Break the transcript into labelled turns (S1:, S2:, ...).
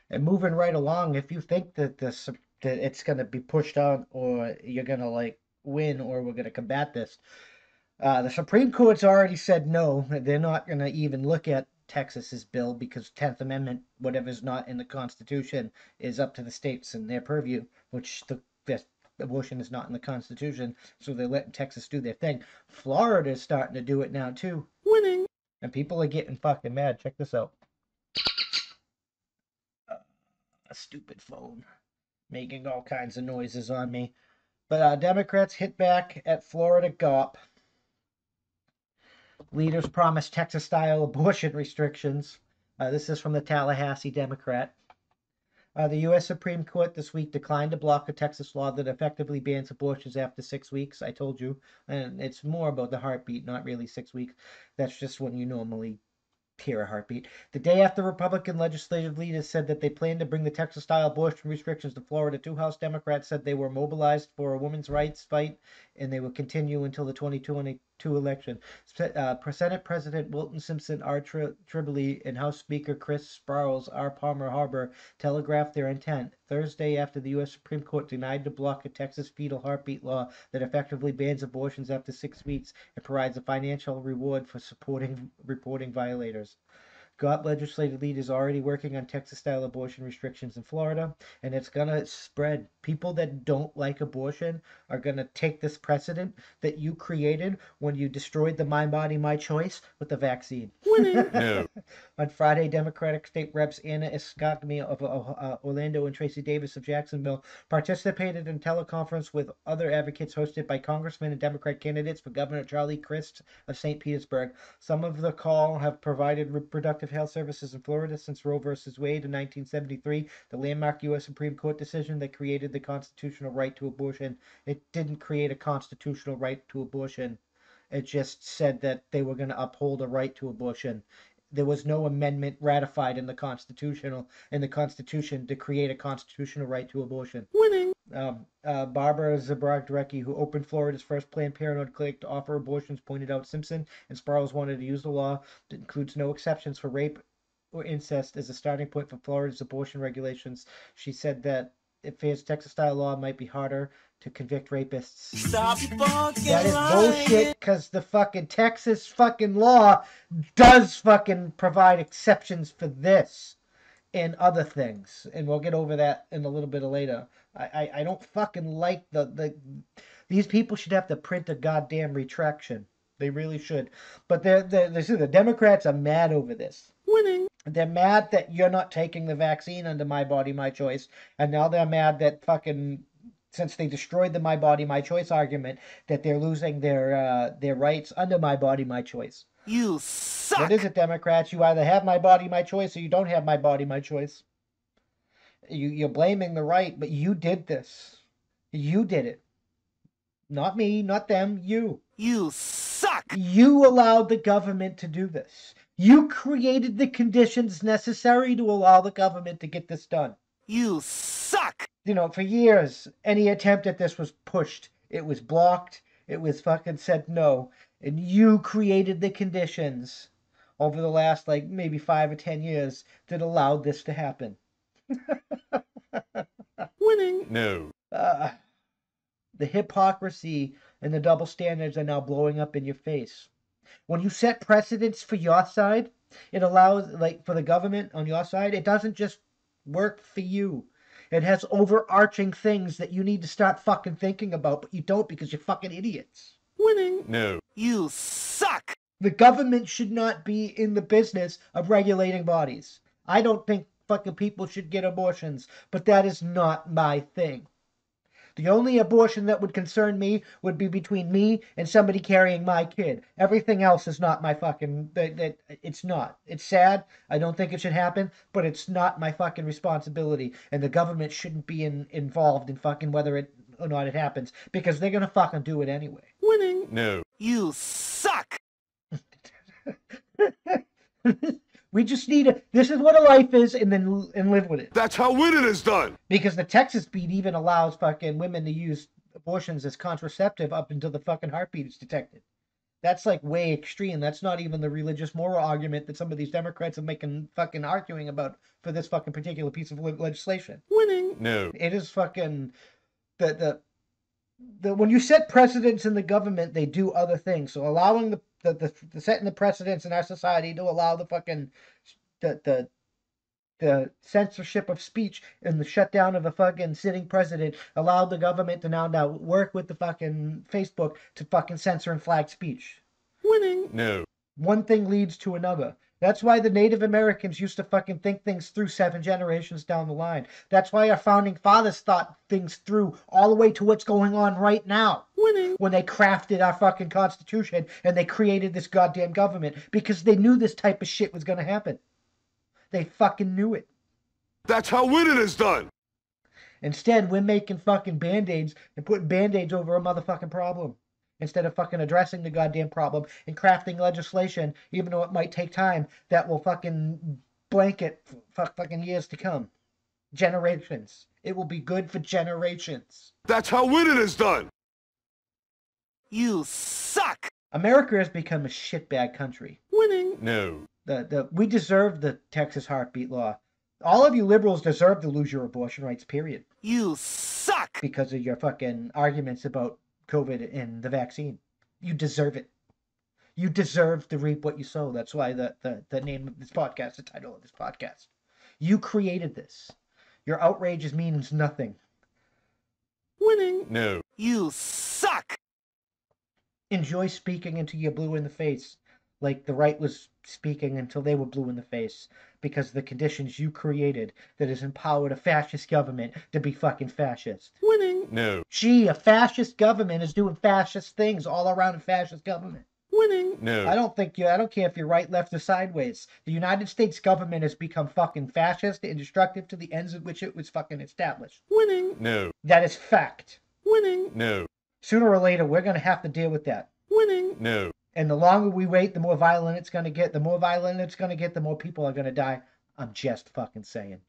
S1: And moving right along, if you think that that it's going to be pushed on or you're going to like win or we're going to combat this, the Supreme Court's already said no. They're not going to even look at Texas's bill because 10th Amendment, whatever's not in the Constitution, is up to the states and their purview, which the abortion is not in the Constitution, so they're letting Texas do their thing. Florida is starting to do it now too. Winning. And people are getting fucking mad. Check this out. A stupid phone making all kinds of noises on me. But Democrats hit back at Florida GOP. Leaders promise Texas-style abortion restrictions. This is from the Tallahassee Democrat. The U.S. Supreme Court this week declined to block a Texas law that effectively bans abortions after 6 weeks. I told you. And it's more about the heartbeat, not really 6 weeks. That's just when you normally hear a heartbeat. The day after Republican legislative leaders said that they planned to bring the Texas-style abortion restrictions to Florida, two House Democrats said they were mobilized for a women's rights fight, and they will continue until the 2022 election. Senate President Wilton Simpson R. Tribbley and House Speaker Chris Sprowls R. Palmer Harbor telegraphed their intent Thursday after the U.S. Supreme Court denied to block a Texas fetal heartbeat law that effectively bans abortions after 6 weeks and provides a financial reward for reporting violators. GOP legislative leaders already working on Texas-style abortion restrictions in Florida, and it's going to spread. People that don't like abortion are going to take this precedent that you created when you destroyed the My Body, My Choice with the vaccine. Winning. No. On Friday, Democratic State Reps Anna Escogmi of Orlando and Tracy Davis of Jacksonville participated in teleconference with other advocates hosted by Congressmen and Democrat candidates for Governor Charlie Crist of St. Petersburg. Some of the call have provided reproductive health services in Florida since Roe v. Wade in 1973, the landmark U.S. Supreme Court decision that created the constitutional right to abortion. It didn't create a constitutional right to abortion. It just said that they were going to uphold a right to abortion. There was no amendment ratified in the Constitution to create a constitutional right to abortion. Winning. Barbara Zabrag-Drecke, who opened Florida's first Planned Parenthood clinic to offer abortions, pointed out Simpson and Sprowls wanted to use the law that includes no exceptions for rape or incest as a starting point for Florida's abortion regulations. She said that it fears Texas-style law might be harder to convict rapists. Stop that is bullshit, because the fucking Texas fucking law does fucking provide exceptions for this and other things. And we'll get over that in a little bit later. I don't fucking like these people should have to print a goddamn retraction. They really should. But the Democrats are mad over this. Winning. They're mad that you're not taking the vaccine under My Body, My Choice. And now they're mad that fucking, since they destroyed the My Body, My Choice argument, that they're losing their rights under My Body, My Choice. You suck! What is it, Democrats? You either have My Body, My Choice, or you don't have My Body, My Choice. You're blaming the right, but you did this. You did it. Not me, not them, you. You suck! You allowed the government to do this. You created the conditions necessary to allow the government to get this done. You suck! You know, for years, any attempt at this was pushed. It was blocked. It was fucking said no. And you created the conditions over the last, like, maybe 5 or 10 years that allowed this to happen. Winning. No. The hypocrisy and the double standards are now blowing up in your face. When you set precedents for your side, it allows, like, for the government on your side, it doesn't just work for you. It has overarching things that you need to start fucking thinking about, but you don't because you're fucking idiots. Winning. No. You suck! The government should not be in the business of regulating bodies. I don't think fucking people should get abortions, but that is not my thing. The only abortion that would concern me would be between me and somebody carrying my kid. Everything else is not my fucking... It's not. It's sad. I don't think it should happen, but it's not my fucking responsibility. And the government shouldn't be involved in fucking whether it or not it happens, because they're gonna fucking do it anyway. Winning. No. You suck! We just need this is what a life is, and live with it.
S2: That's how winning is done.
S1: Because the Texas beat even allows fucking women to use abortions as contraceptive up until the fucking heartbeat is detected. That's like way extreme. That's not even the religious moral argument that some of these Democrats are making fucking arguing about for this fucking particular piece of legislation.
S2: Winning. No.
S1: It is fucking the when you set precedents in the government, they do other things. So allowing the setting the precedents in our society to allow the fucking the censorship of speech and the shutdown of a fucking sitting president allowed the government to now work with the fucking Facebook to fucking censor and flag speech.
S2: Winning. No.
S1: One thing leads to another. That's why the Native Americans used to fucking think things through 7 generations down the line. That's why our founding fathers thought things through all the way to what's going on right now.
S2: Winning.
S1: When they crafted our fucking Constitution and they created this goddamn government because they knew this type of shit was gonna happen. They fucking knew it.
S2: That's how winning is done.
S1: Instead, we're making fucking band-aids and putting band-aids over a motherfucking problem. Instead of fucking addressing the goddamn problem and crafting legislation, even though it might take time, that will fucking blanket fucking years to come. Generations. It will be good for generations.
S2: That's how winning is done. You suck.
S1: America has become a shitbag country.
S2: Winning. No.
S1: We deserve the Texas heartbeat law. All of you liberals deserve to lose your abortion rights, period.
S2: You suck.
S1: Because of your fucking arguments about COVID and the vaccine. You deserve it. You deserve to reap what you sow. That's why the name of this podcast, the title of this podcast. You created this. Your outrage means nothing.
S2: Winning. No. You suck.
S1: Enjoy speaking until you're blue in the face. Like the right was speaking until they were blue in the face. Because of the conditions you created that has empowered a fascist government to be fucking fascist.
S2: Winning. No.
S1: Gee, a fascist government is doing fascist things all around a fascist government.
S2: Winning. No.
S1: I don't care if you're right, left, or sideways. The United States government has become fucking fascist and destructive to the ends at which it was fucking established.
S2: Winning. No.
S1: That is fact.
S2: Winning. No.
S1: Sooner or later, we're going to have to deal with that.
S2: Winning. No.
S1: And the longer we wait, the more violent it's going to get. The more violent it's going to get, the more people are going to die. I'm just fucking saying.